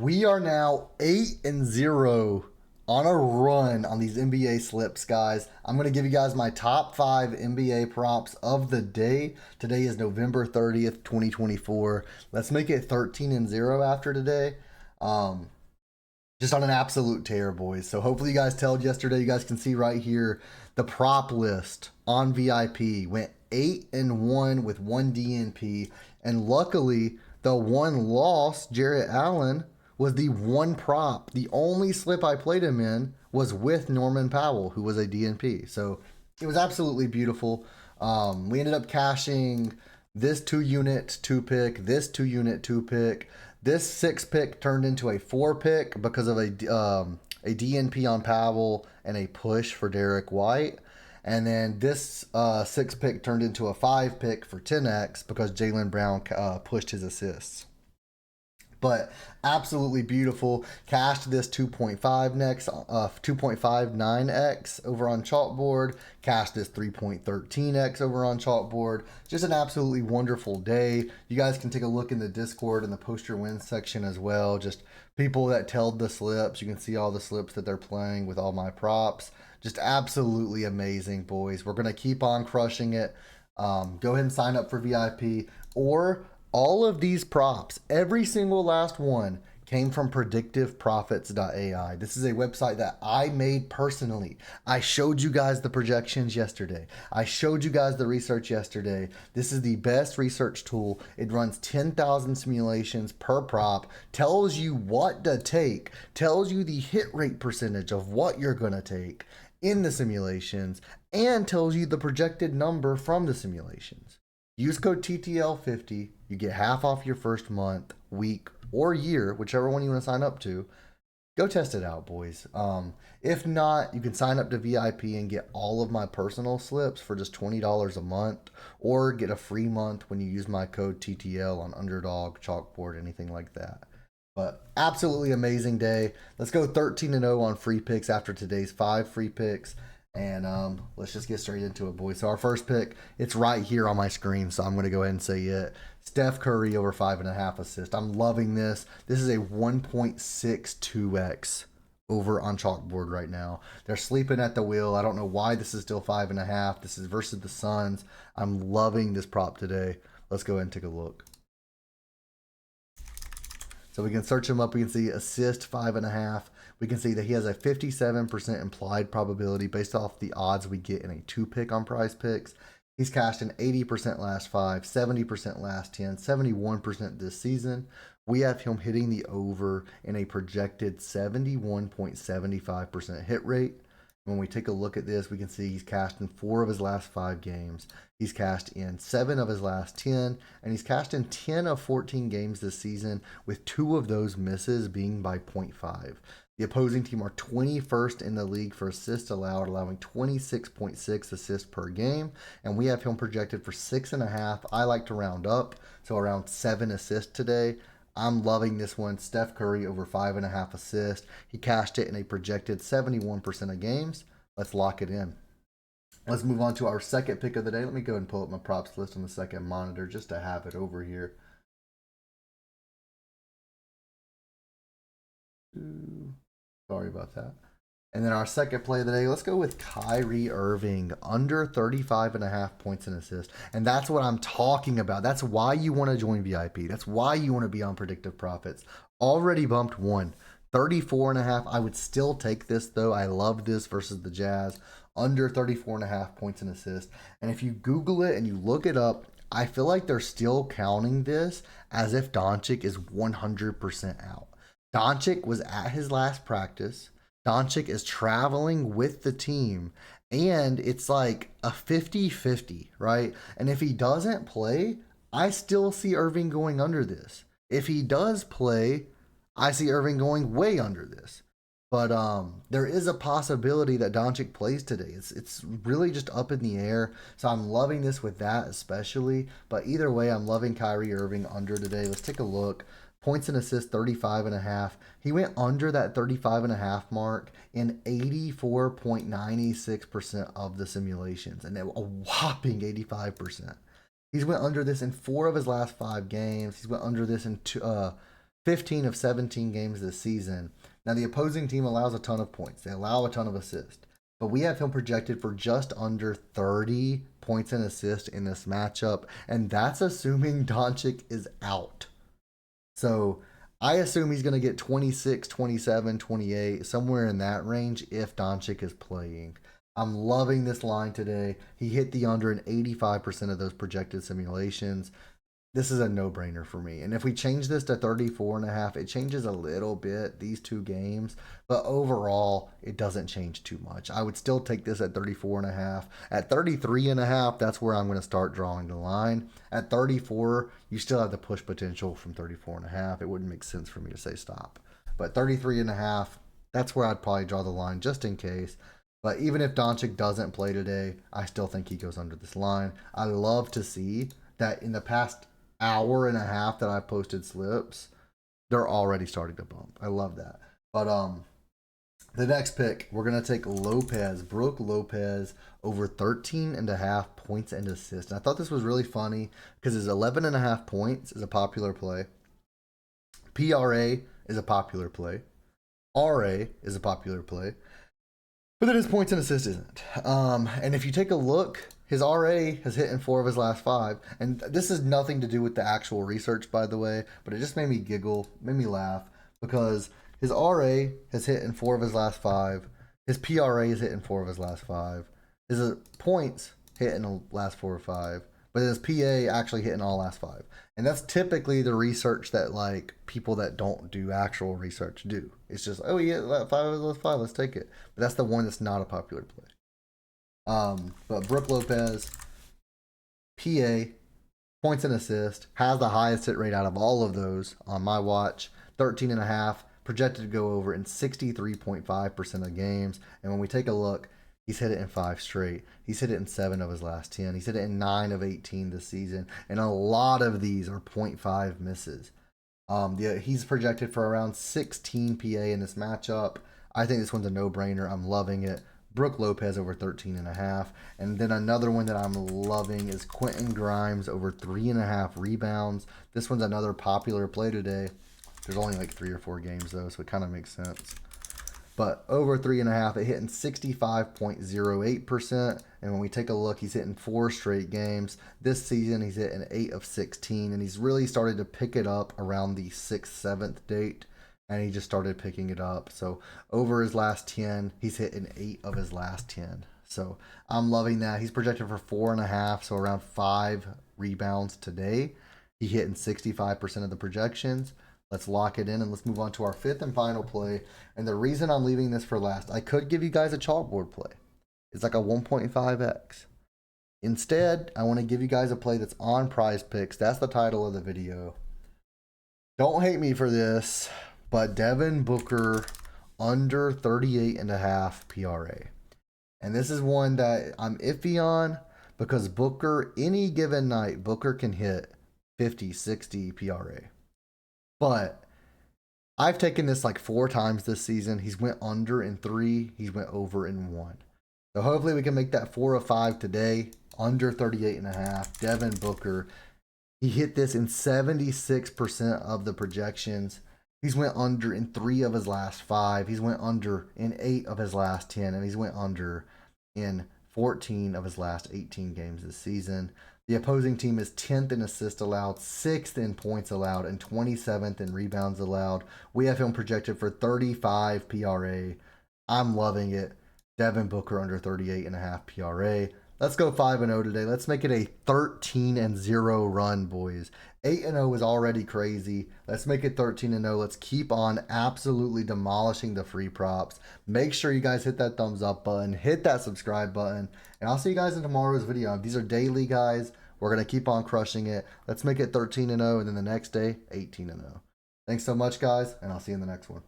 We are now 8-0 on a run on these NBA slips, guys. I'm going to give you guys my top 5 NBA props of the day. Today is November 30th, 2024. Let's make it 13-0 after today. Just on an absolute tear, boys. So hopefully you guys tailed yesterday. You guys can see right here the prop list on VIP went 8-1 with one DNP, and luckily the one loss, Jarrett Allen, was the one prop. The only slip I played him in was with Norman Powell, who was a DNP. So it was absolutely beautiful. We ended up cashing this 2-unit 2-pick, this 2-unit 2-pick. This 6-pick turned into a 4-pick because of a DNP on Powell and a push for Derek White. And then this 6-pick turned into a 5-pick for 10x because Jaylen Brown pushed his assists. But absolutely beautiful. Cashed this 2.59x over on Chalkboard. Cashed this 3.13x over on Chalkboard. Just an absolutely wonderful day. You guys can take a look in the Discord and the post your wins section as well. Just people that telled the slips. You can see all the slips that they're playing with all my props. Just absolutely amazing, boys. We're going to keep on crushing it. Go ahead and sign up for VIP, or all of these props, every single last one, came from predictiveprofits.ai. This is a website that I made personally. I showed you guys the projections yesterday. I showed you guys the research yesterday. This is the best research tool. It runs 10,000 simulations per prop, tells you what to take, tells you the hit rate percentage of what you're going to take in the simulations, and tells you the projected number from the simulations. Use code TTL50. You get half off your first month, week, or year, whichever one you want to sign up to. Go test it out, boys. If not, you can sign up to VIP and get all of my personal slips for just $20 a month, or get a free month when you use my code TTL on UnderDog, Chalkboard, anything like that. But absolutely amazing day. Let's go 13-0 on free picks after today's 5 free picks. And let's just get straight into it, boys. So our first pick, it's right here on my screen, so I'm going to go ahead and say it. Steph Curry over 5.5 assists. I'm loving this. This is a 1.62x over on Chalkboard right now. They're sleeping at the wheel. I don't know why this is still 5.5. This is versus the Suns. I'm loving this prop today. Let's go ahead and take a look. So we can search him up. We can see assist 5.5. We can see that he has a 57% implied probability based off the odds we get in a 2-pick on Prizepicks. He's cashed in 80% last 5, 70% last 10, 71% this season. We have him hitting the over in a projected 71.75% hit rate. When we take a look at this, we can see he's cashed in 4 of his last 5 games. He's cashed in 7 of his last 10, and he's cashed in 10 of 14 games this season, with 2 of those misses being by 0.5. The opposing team are 21st in the league for assists allowed, allowing 26.6 assists per game, and we have him projected for 6.5. I like to round up, so around 7 assists today. I'm loving this one. Steph Curry over 5.5 assists. He cashed it in a projected 71% of games. Let's lock it in. Let's move on to our second pick of the day. Let me go and pull up my props list on the second monitor just to have it over here. Sorry about that. And then our second play of the day, let's go with Kyrie Irving, under 35.5 points and assists. And that's what I'm talking about. That's why you want to join VIP. That's why you want to be on Predictive Profits. Already bumped 34.5. I would still take this, though. I love this versus the Jazz. Under 34.5 points and assists. And if you Google it and you look it up, I feel like they're still counting this as if Doncic is 100% out. Doncic was at his last practice. Doncic is traveling with the team, and it's like a 50-50, right? And if he doesn't play, I still see Irving going under this. If he does play, I see Irving going way under this. But there is a possibility that Doncic plays today. It's really just up in the air. So I'm loving this with that especially. But either way, I'm loving Kyrie Irving under today. Let's take a look. Points and assists 35.5. He went under that 35.5 mark in 84.96% of the simulations, and a whopping 85%. He's went under this in 4 of his last 5 games. He's went under this in 15 of 17 games this season. Now, the opposing team allows a ton of points. They allow a ton of assists. But we have him projected for just under 30 points and assists in this matchup. And that's assuming Doncic is out. So I assume he's going to get 26, 27, 28, somewhere in that range if Doncic is playing. I'm loving this line today. He hit the under in 85% of those projected simulations. This is a no-brainer for me. And if we change this to 34.5, it changes a little bit, these two games. But overall, it doesn't change too much. I would still take this at 34.5. At 33.5, that's where I'm going to start drawing the line. At 34, you still have the push potential from 34.5. It wouldn't make sense for me to say stop. But 33.5, that's where I'd probably draw the line just in case. But even if Doncic doesn't play today, I still think he goes under this line. I love to see that in the past hour and a half that I posted slips, they're already starting to bump. I love that. But the next pick, we're gonna take Lopez, Brook Lopez, over 13.5 points and assists. And I thought this was really funny because his 11.5 points is a popular play. PRA is a popular play. RA is a popular play. But then his points and assists isn't. And if you take a look, his RA has hit in 4 of his last 5. And this has nothing to do with the actual research, by the way, but it just made me giggle, made me laugh, because his RA has hit in 4 of his last 5. His PRA has hit in 4 of his last 5. His points hit in the last 4 or 5. But his PA actually hit in all last 5. And that's typically the research that, like, people that don't do actual research do. It's just, oh, yeah, 5 of those 5, let's take it. But that's the one that's not a popular play. But Brook Lopez, PA, points and assist, has the highest hit rate out of all of those on my watch. 13.5, projected to go over in 63.5% of games. And when we take a look, he's hit it in 5 straight. He's hit it in 7 of his last 10. He's hit it in 9 of 18 this season. And a lot of these are 0.5 misses. He's projected for around 16 PA in this matchup. I think this one's a no-brainer. I'm loving it. Brook Lopez over 13.5. And then another one that I'm loving is Quentin Grimes over 3.5 rebounds. This one's another popular play today. There's only like 3 or 4 games though, so it kind of makes sense. But over 3.5, it hit in 65.08%. And when we take a look, he's hitting 4 straight games. This season, he's hitting 8 of 16. And he's really started to pick it up around the 6th, 7th date. And he just started picking it up. So over his last 10, he's hitting 8 of his last 10. So I'm loving that. He's projected for 4.5, so around 5 rebounds today. He hit in 65% of the projections. Let's lock it in and let's move on to our 5th and final play. And the reason I'm leaving this for last, I could give you guys a chalkboard play. It's like a 1.5x. Instead, I want to give you guys a play that's on Prizepicks. That's the title of the video. Don't hate me for this, but Devin Booker under 38.5 PRA. And this is one that I'm iffy on because Booker, any given night, Booker can hit 50, 60 PRA. But I've taken this like 4 times this season. He's went under in 3. He's went over in 1. So hopefully we can make that 4 of 5 today. Under 38.5. Devin Booker. He hit this in 76% of the projections. He's went under in 3 of his last 5. He's went under in 8 of his last 10. And he's went under in 14 of his last 18 games this season. The opposing team is 10th in assists allowed, 6th in points allowed, and 27th in rebounds allowed. We have him projected for 35 PRA. I'm loving it. Devin Booker under 38.5 PRA. Let's go 5-0 today. Let's make it a 13-0 run, boys. 8-0 is already crazy. Let's make it 13-0. Let's keep on absolutely demolishing the free props. Make sure you guys hit that thumbs up button. Hit that subscribe button. And I'll see you guys in tomorrow's video. These are daily, guys. We're going to keep on crushing it. Let's make it 13-0, and then the next day, 18-0. Thanks so much, guys, and I'll see you in the next one.